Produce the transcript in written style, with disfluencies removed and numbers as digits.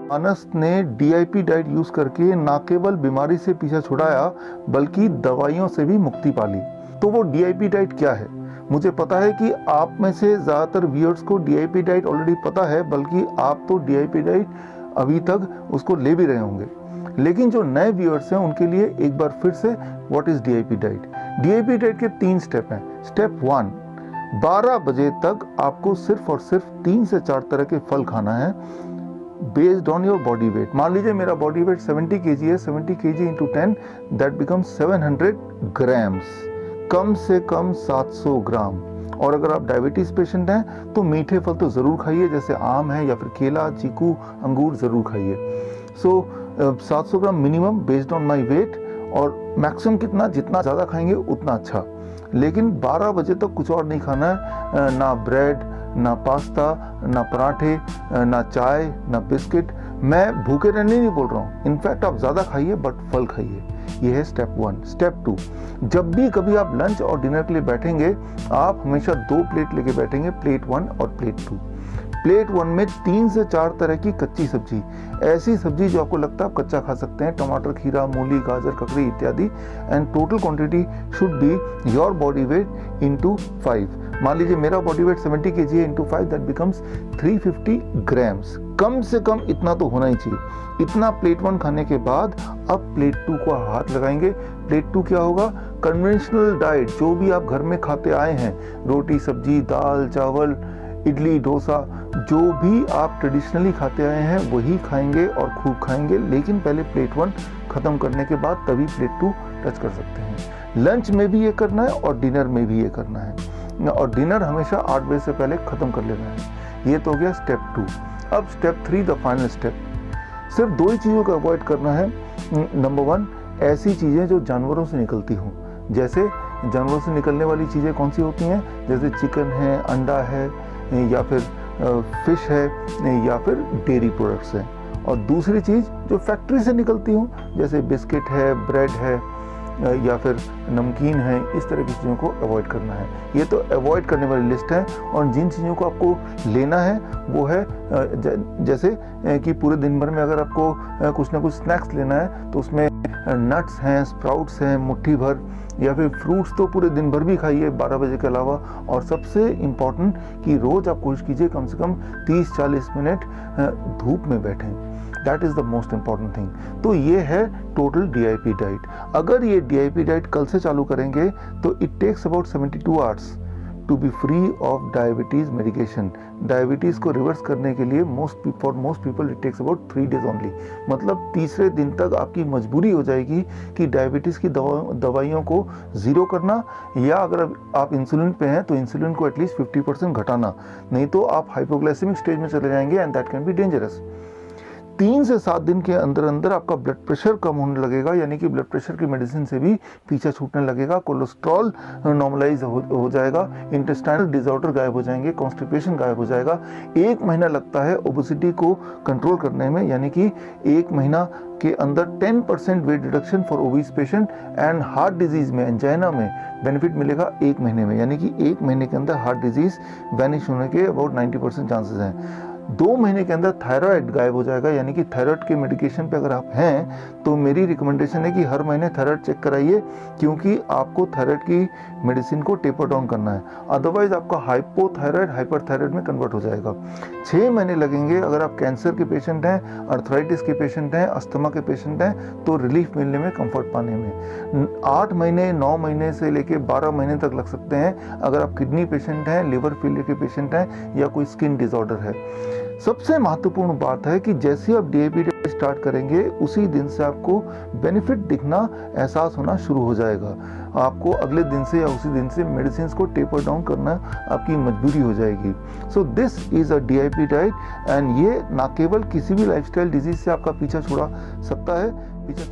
मानस ने DIP diet use करके ना केवल बीमारी से पीछा छुड़ाया बल्कि दवाइयों से भी मुक्ति पाली। तो वो डीआईपी डाइट क्या है? मुझे पता है कि आप में से ज्यादातर व्यूअर्स को डीआईपी डाइट ऑलरेडी पता है, बल्कि आप तो डीआईपी डाइट अभी तक उसको ले भी रहे होंगे। लेकिन जो नए व्यूअर्स हैं उनके लिए एक बार फिर से what is DIP diet. DIP diet के 3 स्टेप हैं। स्टेप 1, 12 बजे तक आपको सिर्फ और सिर्फ 3 से 4 तरह के फल खाना है based on your body weight. मान लीजिए मेरा बॉडी वेट 70 kg है, 70 kg into 10 that becomes 700 grams, कम से कम 700 ग्राम। और अगर आप डायबिटीज पेशेंट हैं तो मीठे फल तो जरूर खाइए, जैसे आम है या फिर केला, चीकू, अंगूर जरूर खाइए। So 700 gram minimum based on my weight, और मैक्सिमम कितना, जितना ज़्यादा खाएंगे उतना अच्छा। लेकिन 12 बजे तक कुछ और नहीं खाना है, ना ब्रेड, ना पास्ता, ना पराठे, ना चाय, ना बिस्किट। मैं भूखे रहने नहीं बोल रहा हूँ, इनफैक्ट आप ज़्यादा खाइए बट फल खाइए। ये है स्टेप 1। स्टेप 2, जब भी कभी आप लंच और डिनर के लिए बैठेंगे आप हमेशा 2 प्लेट लेके बैठेंगे, प्लेट 1 और प्लेट 2। प्लेट 1 में 3 से 4 तरह की कच्ची सब्जी, ऐसी सब्जी जो आपको लगता है आप कच्चा खा सकते हैं, टमाटर, खीरा, मूली, गाजर, ककड़ी इत्यादि। And total quantity should be your body weight into 5। मान लीजिए मेरा बॉडी वेट 70 kg है, इंटू 5 दैट बिकम्स 350 ग्राम्स। कम से कम इतना तो होना ही चाहिए। इतना प्लेट 1 खाने के बाद अब प्लेट 2 को हाथ लगाएंगे। प्लेट 2 क्या होगा? कन्वेंशनल डाइट, जो भी आप घर में खाते आए हैं, रोटी, सब्जी, दाल, चावल, इडली, डोसा, जो भी आप ट्रेडिशनली खाते आए हैं वही खाएंगे और खूब खाएंगे। लेकिन पहले प्लेट 1 खत्म करने के बाद तभी प्लेट 2 टच कर सकते हैं। लंच में भी ये करना है और डिनर में भी ये करना है, और डिनर हमेशा 8 बजे से पहले खत्म कर लेना है। ये तो हो गया स्टेप 2। अब स्टेप 3, द फाइनल स्टेप। सिर्फ 2 ही चीज़ों को अवॉइड करना है। नंबर 1, ऐसी चीज़ें जो जानवरों से निकलती हों। जैसे जानवरों से निकलने वाली चीज़ें कौन सी होती हैं? जैसे चिकन है, अंडा है, या फिर फिश है, या फिर डेयरी प्रोडक्ट्स हैं। और दूसरी चीज़ जो फैक्ट्री से निकलती हों, जैसे बिस्किट है, ब्रेड है, या फिर नमकीन है, इस तरह की चीज़ों को अवॉइड करना है। ये तो अवॉइड करने वाली लिस्ट है। और जिन चीज़ों को आपको लेना है वो है जैसे कि पूरे दिन भर में अगर आपको कुछ ना कुछ स्नैक्स लेना है तो उसमें नट्स हैं, स्प्राउट्स हैं मुट्ठी भर, या फिर फ्रूट्स तो पूरे दिन भर भी खाइए 12 बजे के अलावा। और सबसे इम्पॉर्टेंट कि रोज़ आप कोशिश कीजिए कम से कम 30-40 मिनट धूप में बैठें। That is the most important thing. तो ये है टोटल डीआईपी डाइट। अगर ये डीआईपी डाइट कल से चालू करेंगे तो it takes about 72 hours to be free of diabetes medication. Diabetes को रिवर्स करने के लिए for most people it takes about 3 days only. मतलब तीसरे दिन तक आपकी मजबूरी हो जाएगी कि डायबिटीज़ की दवाइयों को ज़ीरो करना, या अगर आप इंसुलिन पे हैं तो इंसुलिन को एटलीस्ट 50% घटाना, नहीं तो आप हाइपोग्लाइसेमिक स्टेज में चले जाएंगे and that can be dangerous. 3 से 7 दिन के अंदर अंदर आपका ब्लड प्रेशर कम होने लगेगा, यानी कि ब्लड प्रेशर की मेडिसिन से भी पीछा छूटने लगेगा। कोलेस्ट्रॉल नॉर्मलाइज हो जाएगा, इंटेस्टाइनल डिसऑर्डर गायब हो जाएंगे, कॉन्स्टिपेशन गायब हो जाएगा। 1 महीना लगता है ओबेसिटी को कंट्रोल करने में, यानी कि 1 महीना के अंदर 10% weight reduction for obese patient. And heart disease में, एंजाइना में बेनिफिट मिलेगा 1 महीने में, यानी कि 1 महीने के अंदर हार्ट डिजीज वैनिश होने के अबाउट 90% चांसेस हैं। 2 महीने के अंदर थायराइड गायब हो जाएगा, यानी कि थायराइड के मेडिकेशन पे अगर आप हैं तो मेरी रिकमेंडेशन है कि हर महीने थायराइड चेक कराइए, क्योंकि आपको थायराइड की मेडिसिन को टेपर डाउन करना है। अदरवाइज आपका हाइपोथायराइड हाइपरथायराइड में कन्वर्ट हो जाएगा। 6 महीने लगेंगे अगर आप कैंसर के पेशेंट हैं, अर्थराइटिस के पेशेंट हैं, अस्थमा के पेशेंट हैं, तो रिलीफ मिलने में, कंफर्ट पाने में। 8 महीने, 9 महीने से लेके 12 महीने तक लग सकते हैं अगर आप किडनी पेशेंट हैं, लिवर फेलियर के पेशेंट हैं, या कोई स्किन डिसऑर्डर है। सबसे महत्वपूर्ण बात है कि जैसे ही आप डीआईपी डाइट स्टार्ट करेंगे उसी दिन से आपको बेनिफिट दिखना, एहसास होना शुरू हो जाएगा। आपको अगले दिन से या उसी दिन से मेडिसिन को टेपर डाउन करना आपकी मजबूरी हो जाएगी। So this is a DIP diet, and ये ना केवल किसी भी लाइफस्टाइल डिजीज से आपका पीछा छुड़ा सकता है, पीछा